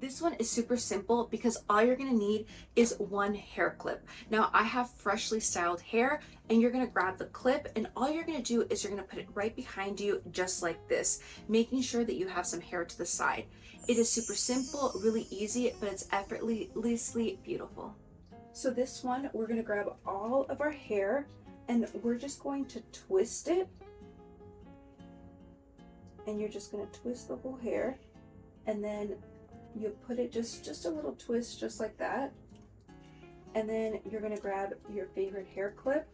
This one is super simple because all you're gonna need is one hair clip. Now I have freshly styled hair and you're gonna grab the clip and all you're gonna do is you're gonna put it right behind you just like this, making sure that you have some hair to the side. It is super simple, really easy, but it's effortlessly beautiful. So this one, we're gonna grab all of our hair and we're just going to twist it. And you're just gonna twist the whole hair and then you put it just a little twist just like that, and then you're going to grab your favorite hair clip,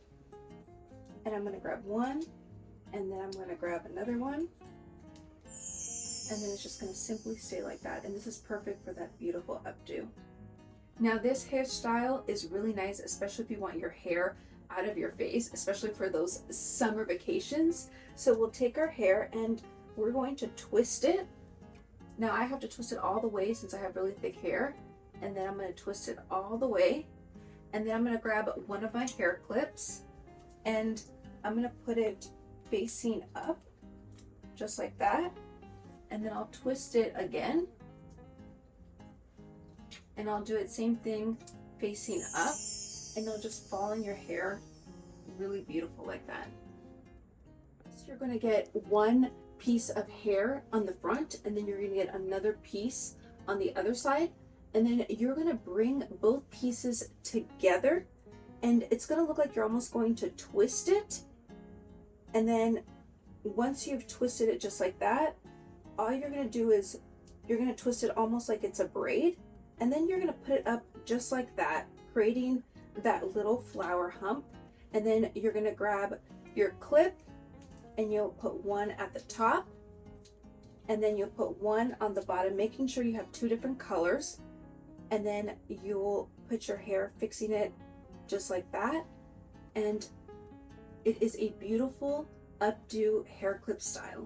and I'm going to grab one, and then I'm going to grab another one, and then it's just going to simply stay like that. And this is perfect for that beautiful updo. Now this hairstyle is really nice, especially if you want your hair out of your face, especially for those summer vacations. So we'll take our hair and we're going to twist it. Now I have to twist it all the way since I have really thick hair, and then I'm going to twist it all the way, and then I'm going to grab one of my hair clips and I'm going to put it facing up just like that, and then I'll twist it again and I'll do it same thing facing up, and it'll just fall in your hair really beautiful like that. So you're going to get one piece of hair on the front, and then you're going to get another piece on the other side, and then you're going to bring both pieces together, and it's going to look like you're almost going to twist it. And then once you've twisted it just like that, all you're going to do is you're going to twist it almost like it's a braid, and then you're going to put it up just like that, creating that little flower hump. And then you're going to grab your clip and you'll put one at the top, and then you'll put one on the bottom, making sure you have two different colors, and then you'll put your hair fixing it just like that, and it is a beautiful updo hair clip style.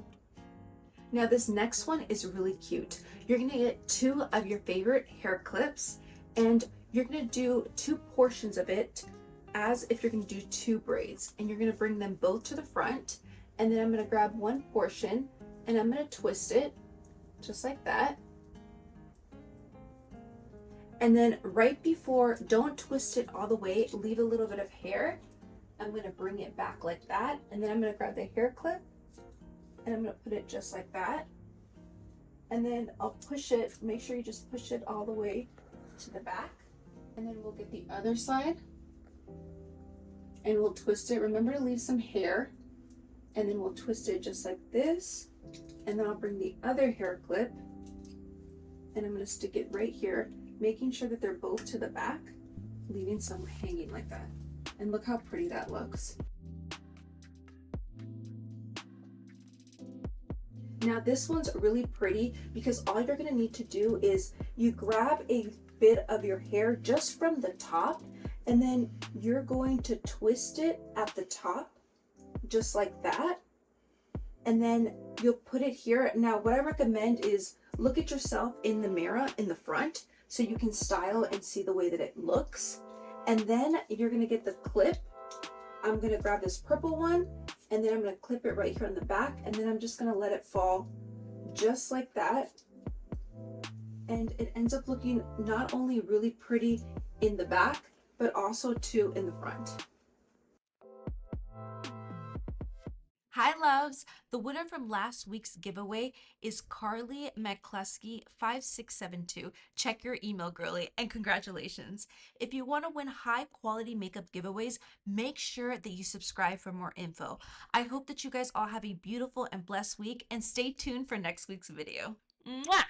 Now this next one is really cute. You're gonna get two of your favorite hair clips, and you're gonna do two portions of it as if you're gonna do two braids, and you're gonna bring them both to the front. And then I'm going to grab one portion and I'm going to twist it just like that. And then right before, don't twist it all the way, leave a little bit of hair. I'm going to bring it back like that. And then I'm going to grab the hair clip and I'm going to put it just like that. And then I'll push it, make sure you just push it all the way to the back. And then we'll get the other side and we'll twist it. Remember to leave some hair. And then we'll twist it just like this, and then I'll bring the other hair clip and I'm going to stick it right here, making sure that they're both to the back, leaving some hanging like that. And look how pretty that looks. Now this one's really pretty because all you're going to need to do is you grab a bit of your hair just from the top, and then you're going to twist it at the top just like that, and then you'll put it here. Now what I recommend is look at yourself in the mirror in the front so you can style and see the way that it looks. And then you're going to get the clip. I'm going to grab this purple one and then I'm going to clip it right here on the back, and then I'm just going to let it fall just like that, and it ends up looking not only really pretty in the back but also too in the front. Hi loves! The winner from last week's giveaway is Carly McCluskey 5672. Check your email, girly, and congratulations. If you want to win high quality makeup giveaways, make sure that you subscribe for more info. I hope that you guys all have a beautiful and blessed week, and stay tuned for next week's video. Mwah!